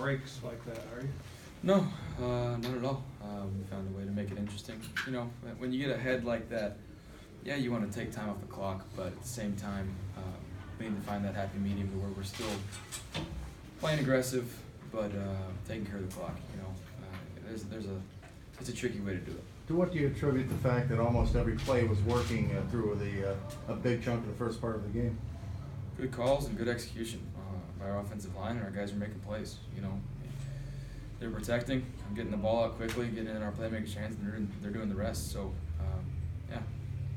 breaks like that, are you? No, not at all. We found a way to make it interesting. You know, when you get ahead like that, yeah, you want to take time off the clock, but at the same time, we need to find that happy medium to where we're still playing aggressive, but taking care of the clock. You know, it's a tricky way to do it. To what do you attribute the fact that almost every play was working through a big chunk of the first part of the game? Good calls and good execution by our offensive line, and our guys are making plays. You know, they're protecting, getting the ball out quickly, getting it in our playmakers' hands, and they're doing the rest. So, yeah.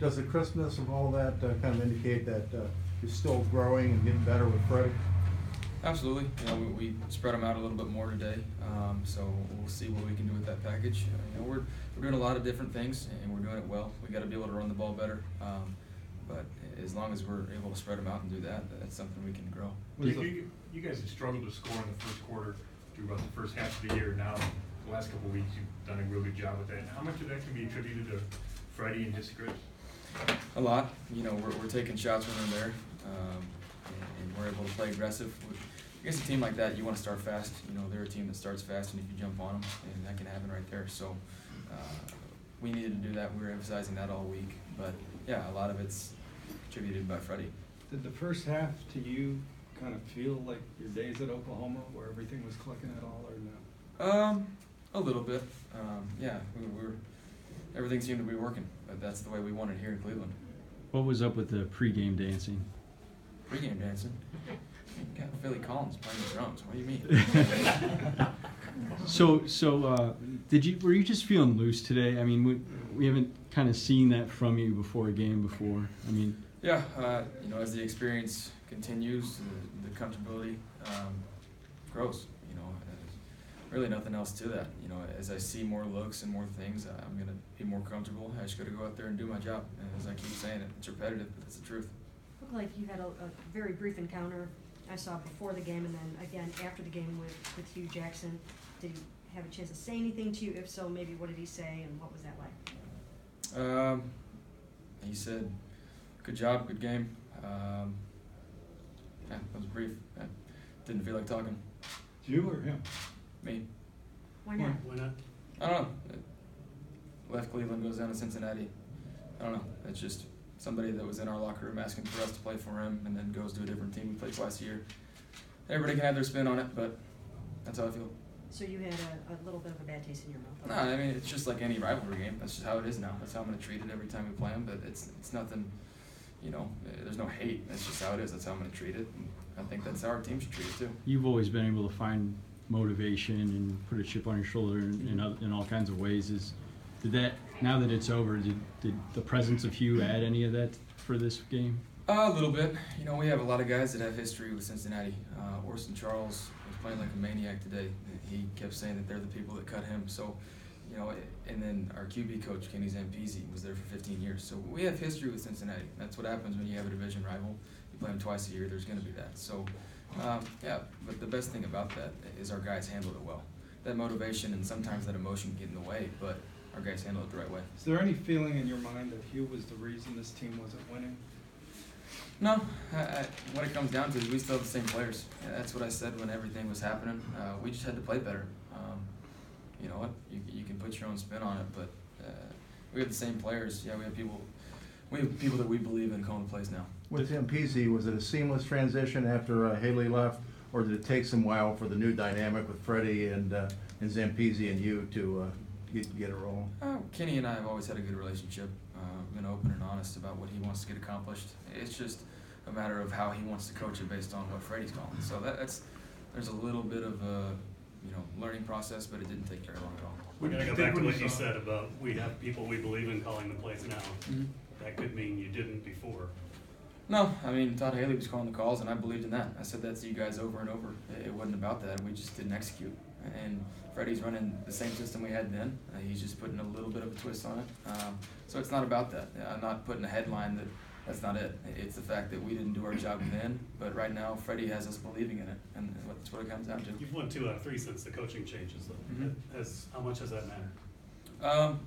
Does the crispness of all that kind of indicate that you're still growing and getting better with Freddie? Absolutely. You know, we spread them out a little bit more today, so we'll see what we can do with that package. You know, we're doing a lot of different things, and we're doing it well. We got to be able to run the ball better, but as long as we're able to spread them out and do that, that's something we can grow. You guys have struggled to score in the first quarter through about the first half of the year. Now, the last couple of weeks, you've done a real good job with that. How much of that can be attributed to Freddie and his scripts? A lot. You know, we're taking shots when they're there, and we're able to play aggressive. Against a team like that, you want to start fast. You know, they're a team that starts fast, and if you jump on them, and that can happen right there. So we needed to do that. We were emphasizing that all week. But, yeah, a lot of it's attributed by Freddie. Did the first half to you kind of feel like your days at Oklahoma where everything was clicking at all, or no? A little bit. Yeah, everything seemed to be working, but that's the way we wanted here in Cleveland. What was up with the pregame dancing? Pregame dancing? You got Philly Collins playing the drums. What do you mean? Were you just feeling loose today? I mean, we haven't kind of seen that from you before a game before. I mean, yeah. You know, as the experience continues, the comfortability grows. You know, really nothing else to that. You know, as I see more looks and more things, I'm gonna be more comfortable. I just got to go out there and do my job. And as I keep saying it, it's repetitive, but it's the truth. Looked like you had a very brief encounter I saw before the game, and then again after the game with Hugh Jackson. Did he have a chance to say anything to you? If so, maybe what did he say, and what was that like? He said, "Good job, good game." Yeah, that was brief. I didn't feel like talking. You or him? Me. Why not? Why not? I don't know. Left Cleveland, goes down to Cincinnati. I don't know. It's just somebody that was in our locker room asking for us to play for him, and then goes to a different team. We play twice a year. Everybody can have their spin on it, but that's how I feel. So you had a little bit of a bad taste in your mouth? No, I mean, it's just like any rivalry game. That's just how it is now. That's how I'm going to treat it every time we play them. But it's nothing, you know, there's no hate. That's just how it is. That's how I'm going to treat it. And I think that's how our team should treat it too. You've always been able to find motivation and put a chip on your shoulder in all kinds of ways. Did that, now that it's over, did the presence of Hugh add any of that for this game? A little bit. You know, we have a lot of guys that have history with Cincinnati. Orson Charles was playing like a maniac today. He kept saying that they're the people that cut him. So, you know, and then our QB coach, Kenny Zampese, was there for 15 years. So we have history with Cincinnati. That's what happens when you have a division rival. You play them twice a year, there's going to be that. So, yeah, but the best thing about that is our guys handled it well. That motivation and sometimes that emotion can get in the way, but our guys handled it the right way. Is there any feeling in your mind that Hugh was the reason this team wasn't winning? No, what it comes down to is we still have the same players. That's what I said when everything was happening. We just had to play better. You know what? You can put your own spin on it, but we have the same players. Yeah, we have people that we believe in calling the plays now. With Zampese, was it a seamless transition after Haley left, or did it take some while for the new dynamic with Freddie and Zampese and you to get it rolling? Kenny and I have always had a good relationship. Been open and honest about what he wants to get accomplished. It's just a matter of how he wants to coach it based on what Freddie's calling. So there's a little bit of a learning process, but it didn't take very long at all. We're going to go back to what you said about we have people we believe in calling the plays now. Mm-hmm. That could mean you didn't before. No, I mean, Todd Haley was calling the calls, and I believed in that. I said that to you guys over and over. It wasn't about that. We just didn't execute. And Freddie's running the same system we had then. He's just putting a little bit of a twist on it. So it's not about that. I'm not putting a headline that's not it. It's the fact that we didn't do our job then, but right now Freddie has us believing in it, and that's what it comes down to. You've won 2 out of 3 since the coaching changes, though. Mm-hmm. How much has that mattered?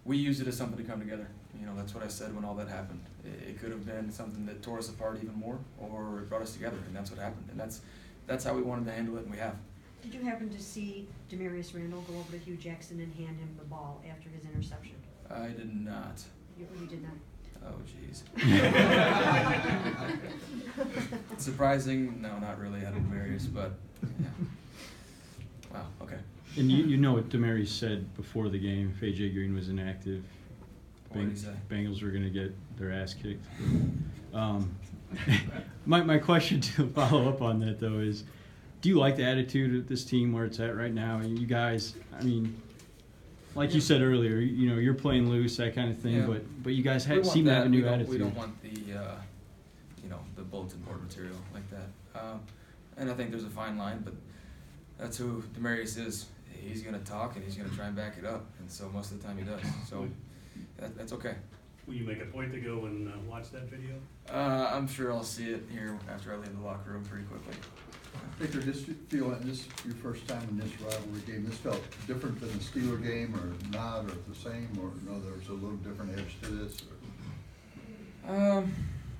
We used it as something to come together. You know, that's what I said when all that happened. It could have been something that tore us apart even more, or it brought us together, and that's what happened. And that's that's how we wanted to handle it, and we have. Did you happen to see Demarius Randall go over to Hugh Jackson and hand him the ball after his interception? I did not. You did not? Oh, jeez. Surprising? No, not really out of Demarius, but yeah. Wow, okay. And you know what Demarius said before the game, if A.J. Green was inactive, What did he say? Bengals were going to get their ass kicked. My question to follow up on that, though, is do you like the attitude of this team where it's at right now? And you guys, I mean, like you said earlier, you know, you're playing loose, that kind of thing, Yeah. but you guys We want seem to have a that. new We attitude. don't want the, you know, the bulletin board material like that. And I think there's a fine line, but that's who Demarius is. He's going to talk and he's going to try and back it up, and so most of the time he does. So that's okay. Will you make a point to go and watch that video? I'm sure I'll see it here after I leave the locker room pretty quickly. Baker, this feel like this your first time in this rivalry game. This felt different than the Steeler game, or not, or the same, or no? There's a little different edge to this. Or?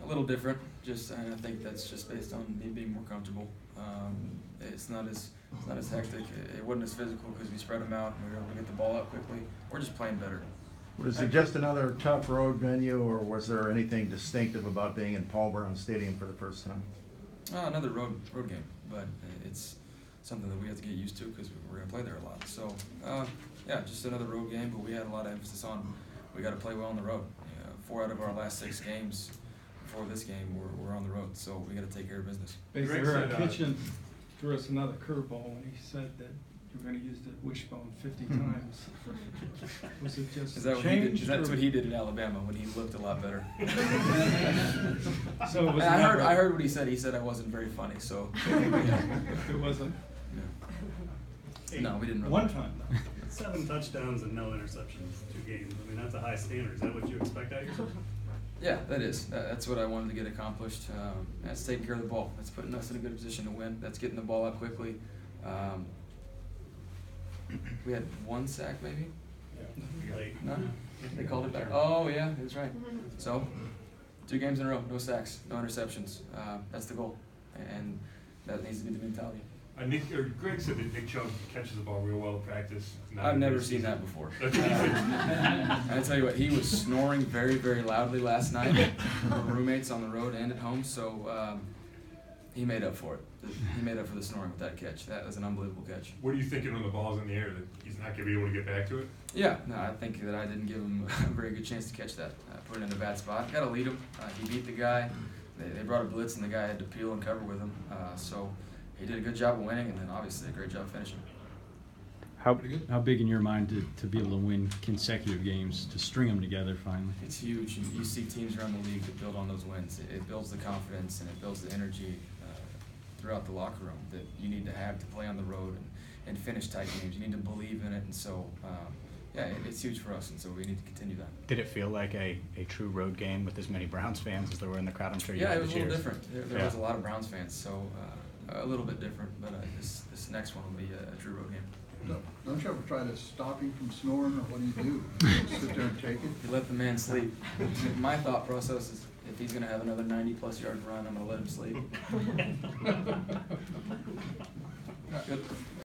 A little different. And I think that's just based on me being more comfortable. It's not as hectic. It wasn't as physical because we spread them out and we were able to get the ball out quickly. We're just playing better. Was it just another tough road venue, or was there anything distinctive about being in Paul Brown Stadium for the first time? Another road game, but it's something that we have to get used to because we're going to play there a lot. So, yeah, just another road game, but we had a lot of emphasis on we got to play well on the road. 4 out of our last 6 games before this game we're on the road, so we got to take care of business. Baker Kitchen threw us another curveball when he said that you were going to use the wishbone 50 times. Was it just Is that what he did? changed? That's what he did in Alabama when he looked a lot better. So it was I heard what he said. He said I wasn't very funny, so. It wasn't. Hey, No, we didn't. Really. One time, though. 7 touchdowns and no interceptions, 2 games. I mean, that's a high standard. Is that what you expect out of yourself? Yeah, that is. That's what I wanted to get accomplished. That's taking care of the ball. That's putting us in a good position to win. That's getting the ball out quickly. We had 1 sack, maybe? Like, None? They called it back. Oh, yeah, that's right. So, 2 games in a row, no sacks, no interceptions. That's the goal, and that needs to be the mentality. Greg said that Nick Chubb catches the ball real well in practice. I've never seen that before. I tell you what, he was snoring very, very loudly last night. Our roommates on the road and at home, so he made up for it. He made up for the snoring with that catch. That was an unbelievable catch. What are you thinking when the ball's in the air, that he's not going to be able to get back to it? Yeah, no, I think that I didn't give him a very good chance to catch that. Put it in a bad spot. Got to lead him. He beat the guy. They brought a blitz, and the guy had to peel and cover with him. So he did a good job of winning, and then obviously a great job finishing. How big in your mind to be able to win consecutive games, to string them together finally? It's huge. You see teams around the league that build on those wins. It builds the confidence and it builds the energy throughout the locker room that you need to have to play on the road and finish tight games. You need to believe in it, and so yeah, it's huge for us, and so we need to continue that. Did it feel like a true road game with as many Browns fans as there were in the crowd? I'm sure you Yeah, had it was the a little cheers. different. There was a lot of Browns fans, so a little bit different, but this next one will be a true road game. Don't you ever try to stop him from snoring, or what do you do? Just sit there and take it? You let the man sleep. My thought process is if he's going to have another 90-plus yard run, I'm going to let him sleep. Good.